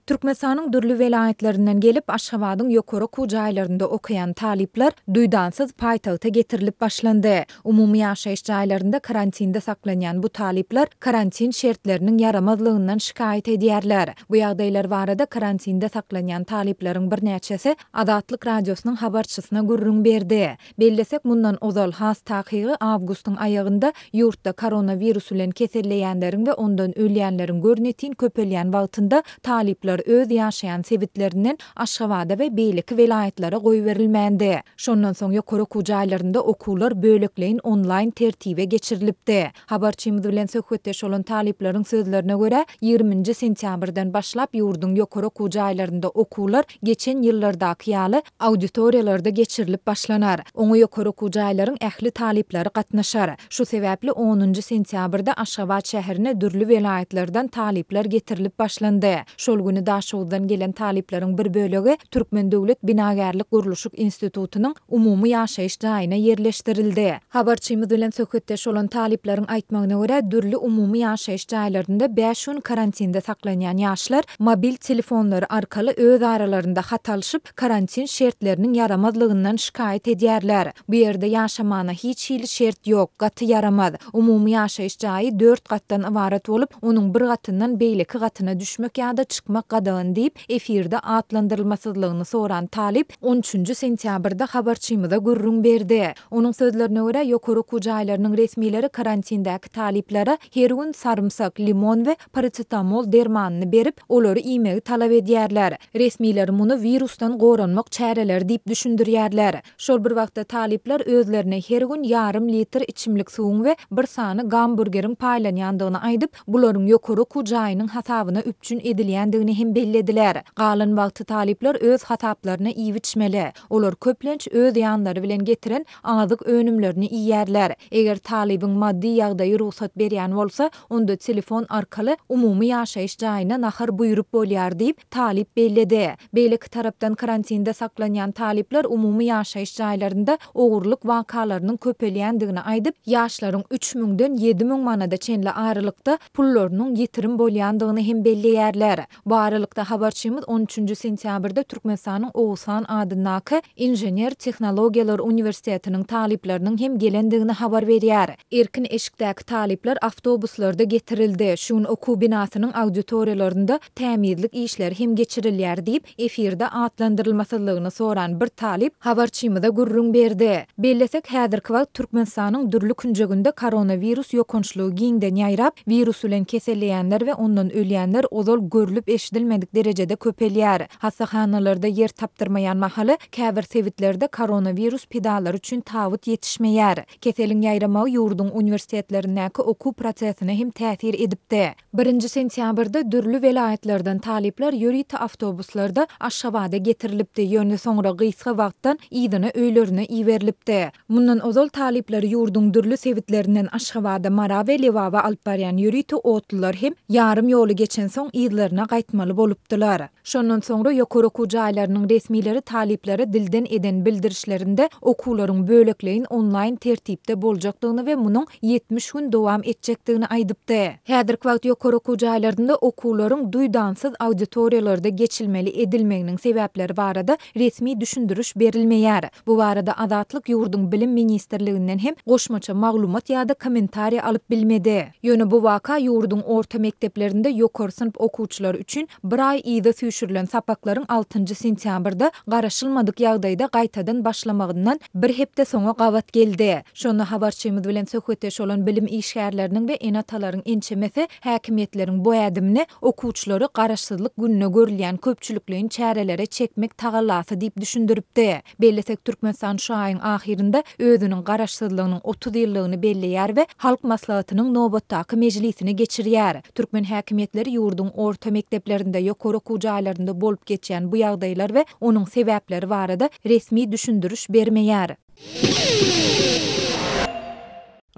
Türkmenistanyň dürli welaýatlerinden gelip Aşgabatyň ýokary kujaýlarynda okuyan talipler duýdansyz paýtagta getirilip başlandy. Umumy ýaşaýyş jaýlarynda karantinde saklanýan bu talipler karantin şertleriniň yaramazlygyndan şikaýet edýärler. Bu ýagdaýlar barada karantinde saklanýan talipleriň bir näçesi Adatlyk radiosynyň habarçysyna gurrun berdi. Bellesek mundan ozal has takygy awgustyň aýagynda ýurtda koronavirus bilen keselleýänleriň we ondan ölýänleriň görnetin köpelýän wagtynda talipler öz ýaşaýan sebitlerinden Aşgabada we beýleki welaýatlere goý berilmändi. Şondan soň ýokary kujaýlarynda okuwlar bölekleýin online tertibe geçirilipdi. Habarçymyz bilen söhbetdeş bolan talipleriň sözlerine görä 20 sentýabrdan başlap ýurdun ýokary kujaýlarynda okuwlar geçen ýyllardaky ýaly auditoriýalarda geçirilip başlanar. Oňa ýokary kujaýlaryň ähli talipleri gatnaşar. Şu sebäpli 10 sentýabrda Aşgabat şäherine dürli welaýatlardan talipler getirilip başlandy. Şol güni Daşowdan gelen talipleriň bir bölegi Türkmen Döwlet Binagerlik Guruluşyk Institutunyň umumy ýaşaýyş jaýyna yerleşdirildi. Habarçymyz bilen söhbetdeş bolan talipleriň aýtmagyna görä dürli umumy ýaşaýyş jaýlarynda 5 gün karantinde saklanýan ýaşlar mobil telefonlary arkaly öz aralarynda hatalyşyp karantin şertleriniň yaramazlygyndan şikaýet edýärler. Bu ýerde ýaşamana hiç hili şert ýok, gaty yaramaz. Umumy ýaşaýyş jaýy 4 gatdan ibaret bolup, onuň bir gatyndan beýleki gatyna düşmek ýa-da çykmak gadagyny diýip efirde atlandyrylmasyzlygyny soran talip 13 sentýabrda habarçymyza gurrun berdi. Onuň sözlerine görä ýokary kujaýlarynyň resmileri karantindäki taliplere her gün sarımsak, limon we paracetamol dermanyny berip, olary iýmegi talap edýärler. Resmiler muny virusdan goranmak çäreleri diýip düşündirýärler. Şol bir wagtda talipler özlerine her gün yarım litr içimlik suwuň we bir sany gamburgeriň paýlanýandygyny aýdyp, bularyň ýokary kujaýynyň hasabyna üpçün edilýändigini hem bellediler. Galan wagty talipler öz hasaplaryna iýitmeli. Olar köplenç öz ýanlary bilen getiren azyk önümlerini iýerler. Eger talibiň maddi ýagdaýy ruhsat berýän bolsa, onda telefon arkaly umumy ýaşaýyş jaýyna nahar buýrup bolýar diýip talip belledi. Beýleki tarapdan karantinde saklanýan talipler umumy ýaşaýyş jaýlarynda ogurluk wakalarynyň köpelýändigini aýdyp, ýaşlaryň 3000-den 7000 manada çenli aýrylykda pullarynyň ýitirim bolýandygyny hem belleýärler. Bu aralykda habarçymyz 13 sentýabrda Türkmenistanyň Oğuzhan adyndaky Injener Tehnologiýalar Universitetiniň talipleriniň hem gelendigini habar berýär. Erkin eşikdäki talipler awtobuslarda getirildi. Şuň okuw binasynyň auditoriýalarynda tämizlik işleri hem geçirilýär diýip efirde atlandyrylmasyzlygyny soran bir talip habarçymyza gurrun berdi. Bellesek häzirki wagt Türkmenistanyň dürli künjeginde koronavirus ýokançlygy giňden ýaýrap, virus bilen keselleýänler we ondan ölýänler ozal görülip eşidilmedik derejede köpelýär. Hasahanalarda yer tapdyrmaýan mahaly käbir sebitlerde koronavirus pedalary üçin tabut ýetişmeýär. Keseliň ýaýramagy ýurdun universitetlerindäki okuw prosesine hem täsir edipdi. 1 sentýabrda dürli welaýatlardan talipler ýöriti awtobuslarda Aşgabada getirilipdi. Ýöne soňra gysga wagtdan ýygyna öýlerine iýerilipdi. Mundan ozal talipler ýurdun dürli sebitlerinden Aşgabada mara we lewaba alyp barýan ýöriti otlular hem ýarym ýoly geçen soň ýygyna gaýtmaly bolupdylar. Şondan soňra ýokary kujaýlarynyň resmileri taliplere dilden eden bildirişlerinde okuwlaryň bölekleýin online tertipde boljakdygyny we munyň 70 gün dowam etjekdigini aýdypdy. Häzirki wagt ýokary kujaýlarynda okuwlaryň duýdansyz auditoriýalarda geçilmeli edilmeginiň sebäpleri barada resmi düşündürüş berilmeýär. Bu barada Adatlyk ýurdun bilim ministrliginden hem goşmaça maglumat ýa-da kommentariýa alyp bilmedi. Ýöne bu waka ýurdun orta mekdeplerinde ýokary synp okuwçylar üçin bir aý ýyda süýşürilen sapaklaryň 6 sentýabrda garaşylmadyk ýagdaýda gaýtadan başlamagyndan bir hepde soňa gawat geldi. Şonu habarçymyz bilen söhbetdeş bolan bilim işgärleriniň we enatalaryň ençemesi häkimetleriň bu ädimini okuwçylary garaşsyzlyk gününe görülýän köpçülikliň çärelere çekmek tagalasy diýip düşündiripdi. Bellesek Türkmenistan şu aýyň ahirinde özüniň garaşsyzlygynyň 30 ýyllygyny belleýär we halk maslahatynyň nobatdaky mejlisine geçirýär. Türkmen häkimetleri ýurdun orta mekdeplerinde ýokary kujaýlarynda bolup geçýän bu ýagdaýlar we onuň sebäpleri barada resmi düşündürüş bermeýär.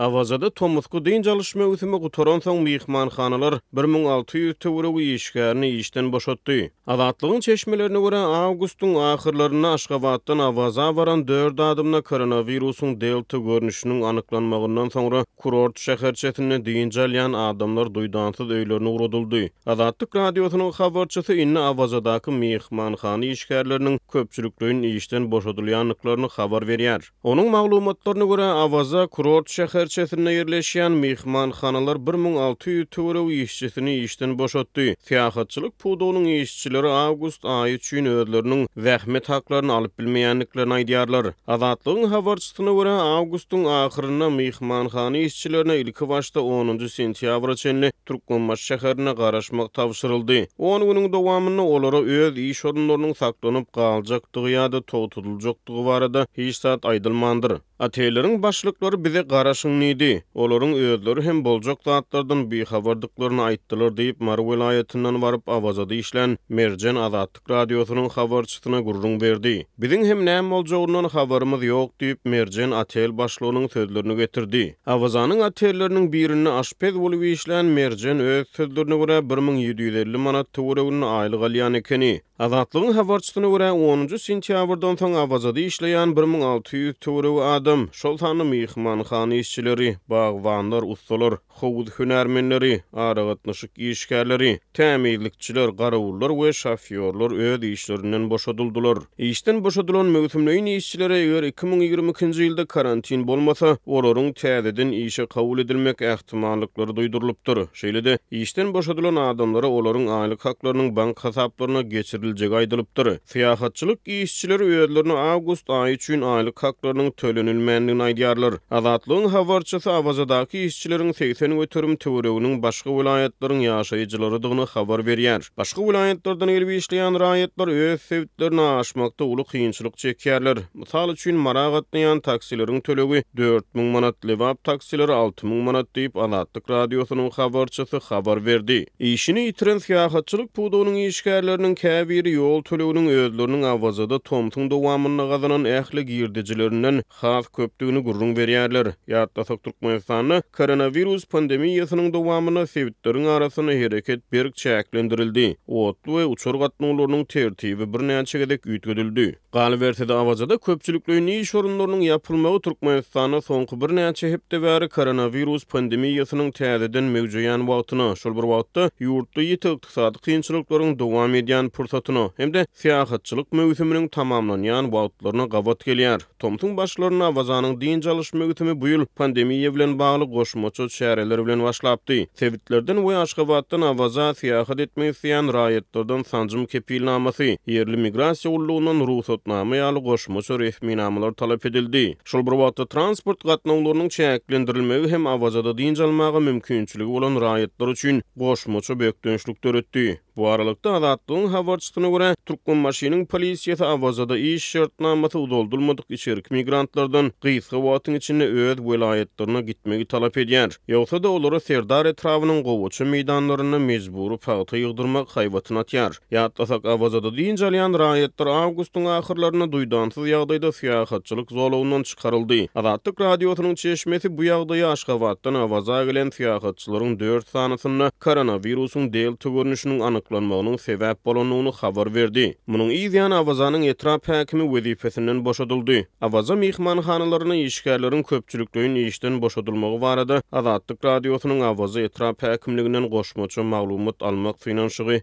Awazada Tomutku diň jalyşma ötüme gutaran soň mihmanhanalar 1600 töweregi işgärini işden boşatdy. Azatlygyň çeşmelerini görä awgustyň ahyrlaryna Aşgabatdan Awaza baran 4 adymna koronawirusyň delta görnüşiniň anyklanmagyndan soňra kurort şäherçetine diň jalyan adamlar duýdansyz öýlerine uradyldy. Azatlyk radiosynyň habarçysy inne Awazadaky mihmanhana işgärleriniň köpçülikleriniň işden boşadylýanlyklaryny habar berýär. Onuň maglumatlaryna görä Awaza kurort şäherçetine yerleşýän mihmanhanalar 1600 töweregi işçisini işden boşatdy. Fiýahatçylyk pudunyň işçileri awgust aýy üçin özleriniň zähmet haklaryny alyp bilmeýänliklerini aýdýarlar. Azatlygyň habarçysyna görä awgustyň ahyryna mihmanhana işçilerine ilki başda 10 sentýabra çenli Türkmenbaş şäherine garaşmak tapşyryldy. 10 günüň dowamyny olara öz iş orunlarynyň saklanyp galjakdygy ýa-da tutuljakdygy barada hiç zat aýdylmandyr. Ateleriň başlyklary bize garaşyň nidi? Olaryň özleri hem boljak zatlardan bihabardyklaryny aýtdylar diýip Mar welaýatynyň baryp Awazada işlen Merjen Azatlyk radiosynyň habarçysyna gurrun berdi. Biziň hem näme boljagyndan habarymyz ýok diýip Merjen atel başlygynyň sözlerini getirdi. Awazanyň atelleriniň birini aşpez bolup işlen Merjen öz sözlerine görä 1750 manat töweregini aýlyk alýan ekeni. Azatlygyň habarçysyna görä 10 sentýabrdan soň Awazada işleýän 1600 töweregi adam, şol sany mihmanhana işçileri, bagwanlar, ustalar, howuz hünärmenleri, aragatnaşyk işgärleri, tämirlikçiler, garawullar we şofýorlar öz işlerinden boşadyldylar. İşden boşadylan möhümleýin işçilere eger 2022-nji ýylda karantin bolmasa, olaryň täzeden işe kabul edilmek ähtimallyklary duýdurylypdyr. Şeýle-de işden boşadylan adamlara olaryň aýlyk haklarynyň bank hasaplaryna geçiriljegi aýdylypdyr. Fiýahatçylyk işçileri özlerini awgust aýy üçin aýlyk haklarynyň tölenilmänligini aýdýarlar. Azatlygyň habarçysy Awazadaky işçileriň 80 götürüm töwereginiň başga welaýatlaryň ýaşaýjylarydygyny habar berýär. Başga welaýatlardan gelip işleýän raýatlar öz sebitlerini aşmakda uly kynçylyk çekýärler. Mysal üçin Marak atlaýan taksileriň tölegi 4000 manat, lewap taksileri 6000 manat diýip Azatlyk radiosynyň habarçysy habar berdi. İşini ýitiren fiýahatçylyk pudunyň işgärleriniň käbiri ýol töleginiň özleriniň Awazada tomtuň dowamyna gazanan ähli girdijilerinden has köpdigini gurrun berýärler. Ýa-da Türkmenistanyň koronavirus pandemiýasynyň dowamyna sebitleriň arasyna hereket berk çäklendirildi. Otlu we uçur gatnawlarynyň tertibi birnäçe gedek üýtgedildi. Galbertede Awazada köpçüliklerini iş orunlarynyň ýapylmagy Türkmenistana soňky birnäçe hepde bäri koronavirus pandemiýasynyň täzeden mewjudyan wagtyna, şol bir wagtda ýurtda ýeti ykdysady kynçylyklaryň dowam edýän pursatyna hem-de fiýahatçylyk mewsüminiň tamamlanýan wagtlaryna gabat gelýär. Tomtuň başlaryna Awazanyň diň jalyşma ötümi bu ýyl pandemiýa bilen bagly goşmaça çäreler bilen başlapdy. Sebitlerden we Aşgabatdan Awaza fiýahat etmek isleýän raýatlardan sanjym kepilnamasy, yerli migrasiýa ullugynyň ruhsatnama ýaly goşmaça resmi namalar talap edildi. Şol bir wagtda transport gatnawlarynyň çäklendirilmegi hem Awazada diň jalmagy mümkinçiligi bolan raýatlar üçin goşmaça bekdençlikler ötdi. Bu aralykda Azatlygyň habarçysyna görä Türkmenbaşynyň polisiýasy Awazada iş şertnamasy udoldurmadyk içerik migrantlardan gysga wagtyň içinde öz welaýatlaryna gitmegi talap edýär. Ýogsa da olara Serdar etrawynyň gowuçy meýdanlaryna mejbury paýta ýygdyrmak haýbatyny atýar. Ýa-da Awazada diň jalyan raýatlar awgustyň ahyrlaryna duýdansyz ýagdaýda fiýahatçylyk zolawyndan çykaryldy. Azatlyk radiosynyň çeşmesi bu ýagdaýy Aşgabatdan Awaza gelen fiýahatçylaryň 4 sanysyna koronawirusyň delta görnüşiniň anyklanmagynyň sebäp bolanyny habar berdi. Munyň ýa-da Awazanyň etrap häkimi wezifesinden boşadyldy. Awaza mihmanhanalarına işgärleriň köpçüliklerini işden boşadylmagy barada Azatlyk radiosynyň Awaza etrap häkimliginden goşmaça maglumat almak finansygy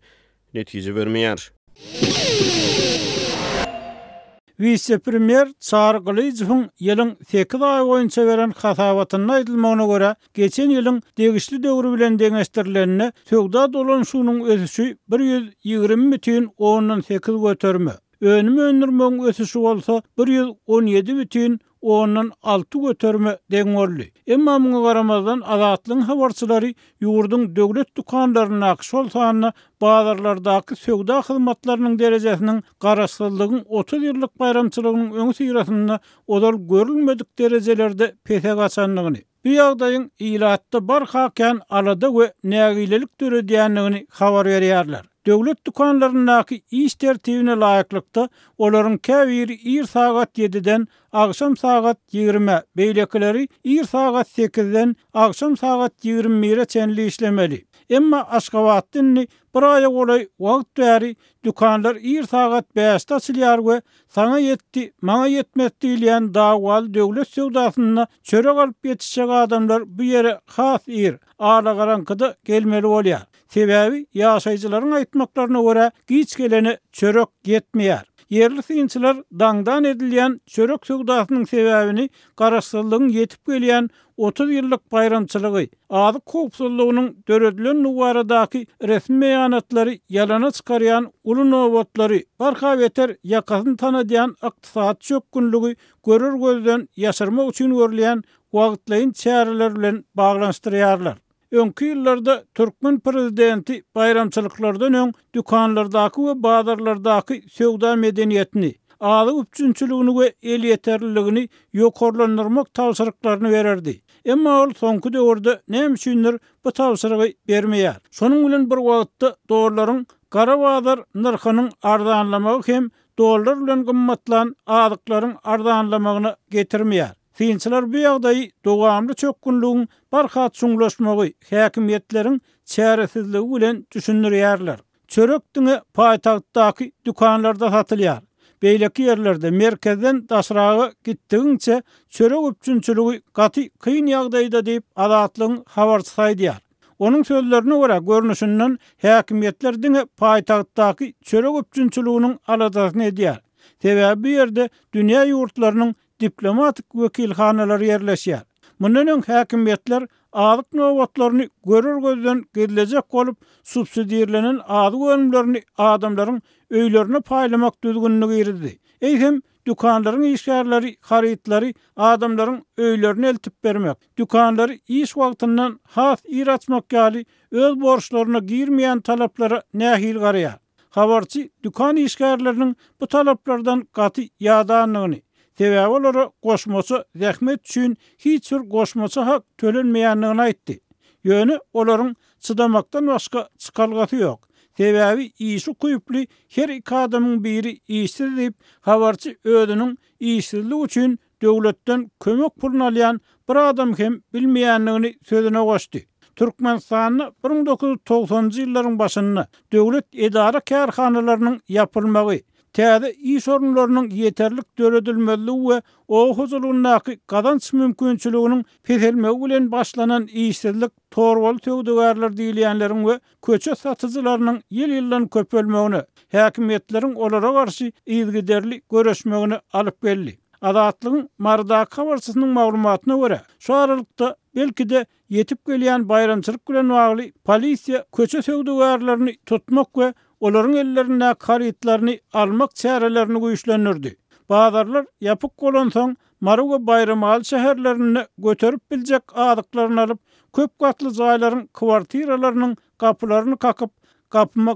netije bermeýär. Vice-premier Çağrı Kılıçdaroğlu'nun ýylyň 8 ay boýunça beren hasabatyna aýdylmagyna görä, geçen ýylyň degişli döwri bilen deňeşdirilenine söwda dolanşugynyň ösüşi 120,8 göterme. Önüme öndürmeň ösüşi bolsa 117,6 göterme deňorly. Emma muňa garamazdan Azatlygyň habarçylary ýurduň döwlet dukanlaryna akşol sanyna bazarlardaky söwda hyzmatlarynyň derejesiniň garaşsyzlygyň 30 ýyllyk bayramçylygynyň öňü syrasynda odal görülmedik derejelerde pese gaçanlygyny. Bu ýagdaýyň ilatda bar hakan alada we nägilelik töredýänligini habar berýärler. Döwlet dukanlarynyňky iş tertibine laýyklykda olaryň käbiri ir sagat 7-den agşam sagat 20, beýlekileri ir sagat 8-den agşam sagat 21-e çenli işlemeli. Emma Aşgabatdyny bir aýa golay wagt bäri dukanlar ir sagat 5-de açylýar we sana yetdi, maňa yetmedi diýen dagwal döwlet sowdasyna çörek alyp ýetişjek adamlar bu ýere has ir ala garankyda gelmeli bolýar. Sebäbi ýaşaýjylaryň aýtmaklaryna görä giç gelene çörek yetmeýär. Yerli synçylar daňdan edilýän çörek sowdasynyň sebäbini garaşdyrlygyň yetip gelýän 30 ýyllyk bayramçylygy, azyk howpsuzlygynyň döredilen nuwaradaky resmi beýanatlary ýalana çykarýan uly nowatlary, barha beter ýakasyny tanadýan ykdysat çökkünligi görür gözden ýaşyrmak üçin görülýän wagtlaýyn çäreler bilen baglanşdyrýarlar. Öňkü ýyllarda Türkmen prezidenti bayramçylyklardan öň dukanlardaky we bazarlardaky sowda medeniýetini, aly üçünçüligini we el ýeterliligini ýokarlandyrmak tawsyryklaryny bererdi. Emma ol soňky döwürde näme üçindir bu tawsyrygy bermeýär. Şonuň bilen bir wagtda dolarlaryň gara bazar narhynyň arzanlamagy hem dolar bilen gymmatlan azyklaryň arzanlamagyny getirmeýär. Synçylar bu ýagdaýy dowamly çökkünligiň barhat şuňlaşmagy, häkimiýetleriň çäresizligi bilen düşündirýärler. Çörek diňe paýtagtdaky dukanlarda satylýar. Beýleki ýerlerde merkezden daşraga gitdiňçe çörek üçünçüligi gaty kyn ýagdaýda diýip adatlyň habarçy saýdýar. Onun sözlerine görä görnüşinden häkimiýetler diňe paýtagtdaky çörek üçünçüliginiň aladasyny edýär. Sebäbi bu ýerde dünýä ýurtlarynyň diplomatik wekilhanalary ýerleşýär. Mundan öň häkimiýetler azyk nowatlaryny görür gözden gerilejek bolup subsidiýalenen azyk önümlerini adamlaryň öýlerine paýlamak düzgünlügi girdi. Eýhem dukanlaryň işgärleri, harytlary adamlaryň öýlerine eltip bermek, dukanlary iş wagtyndan has ir açmak ýaly öz borçlaryna girmeýän talaplara nähil garaýar. Habarçy dukan işgärleriniň bu talaplardan gaty ýadanlygyny, sebäbi olara goşmasy zähmet üçin hiç bir goşmasy hak tölenmeýänligini aýtdy. Ýöne olaryň çydamakdan başga çykalgasy ýok. Sebäbi işi kuýuply her iki adamyň biri işsiz diýip habarçy özüniň işsizligi üçin döwletden kömek pulunu alýan bir adam hem bilmeýänligini sözüne goşdy. Türkmenistanyny 1990-njy ýyllaryň başynda döwlet edara kärhanalarynyň ýapylmagy, täze iş orunlarynyň ýeterlik döredilmezligi we oğuzulugynaky gazanç mümkinçiliginiň peselmegi bilen başlanan işsizlik torbaly töwdügarlar diýilýänleriň we köçe satyjylarynyň ýyl-ýyldan köpelmegine, häkimiýetleriň olara garşy ýyzgiderli göreşmegine alyp geldi. Adatlygyň marda habarçysynyň maglumatyna görä, şu aralykda belki de yetip gelýän bayramçylyk bilen bagly polisiýa köçe töwdügarlaryny tutmak we olaryň ellerine harytlaryny almak çärelerini güýçlendirdi. Bazarlar ýapyk bolan soň Maru we Bayramal şäherlerini göterip biljek adyklaryny alyp köp gatly jaýlaryň kwartiralarynyň kapylaryny kakyp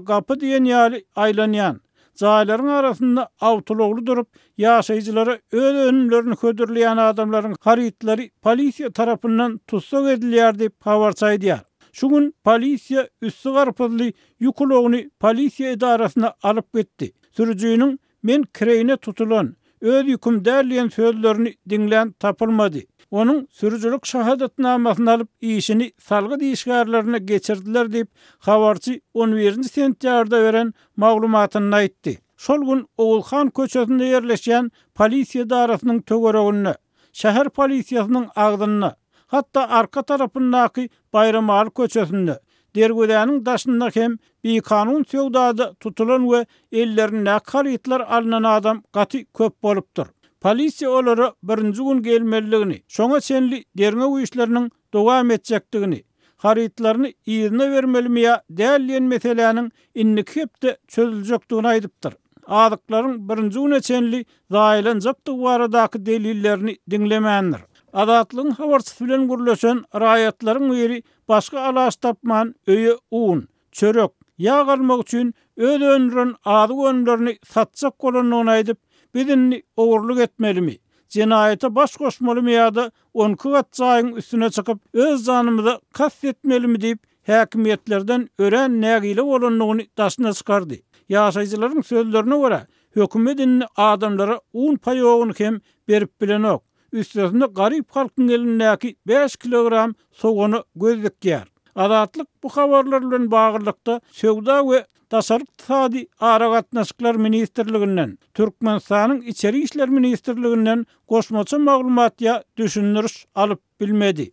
gapy diýen ýaly aýlanýan. Jaýlaryň arasynda awtologly durup ýaşaýjylara öz önümlerini hödürleýän adamlaryň harytlary polisiýa tarapyndan tutsak edilýär diýip habar saýdýar. Şu gün polisiýa üstü garpyzly ýukulogyny polisiýa edarasyna alyp gitdi. Sürüjüniň men kireýine tutulan öz ýüküm därleýän sözlerini diňlän tapylmady. Onun sürüjülük şahadatnamasyny alyp işini salgy işgärlerine geçirdiler diýip habarçy 11-nji sentýarda beren maglumatyny aýtdy. Şol gün Oğulhan köçesinde ýerleşýän polisiýa edarasynyň töweregine, şäher polisiýasynyň agdyna, hatta arka tarapyndaky Bayramal köçesinde dergüdäniň daşynda hem bir kanun sowdada tutulan we ellerine harytlar alynan adam gaty köp bolupdyr. Polisiýa olara birinji gün gelmeliligini, şoňa çenli derňe güýçleriniň dowam etjekdigini, harytlaryny ýerine bermelimi ýa däliýen meseleniň inniki hepde çözüljekdigini aýdypdyr. Adyklaryň birinji güne çenli zaýlanjakdygy baradaky delillerini diňlemändir. Adatlygyň habarçysy bilen gürleşen raýatlaryň biri başga alaş tapman öýe un, çörek, ýağ almak üçin öz önüren adyk önümlerini satjak bolanyny aýdyp bizini ogurluk etmelimi, jinayete baş goşmalymı ýa-da 10 kat jaýyň üstüne çykyp öz zanymyza kast etmelimi diýip häkimetlerden ören nägile bolanlygyny daşyna çykardy. Ýaşaýjylaryň sözlerine görä, hökümet adamlara un paýogyny hem berip bilenok. Üstesinde garyp halkyň elindäki 5 kilogram sogony gözlükýär. Adatlyk bu habarlar bilen baglanykda söwda we tasarruf ara gatnaşyklar ministrliginden, Türkmenistanyň içeri işler ministrliginden goşmaça maglumat ýa düşündiriş alyp bilmedi.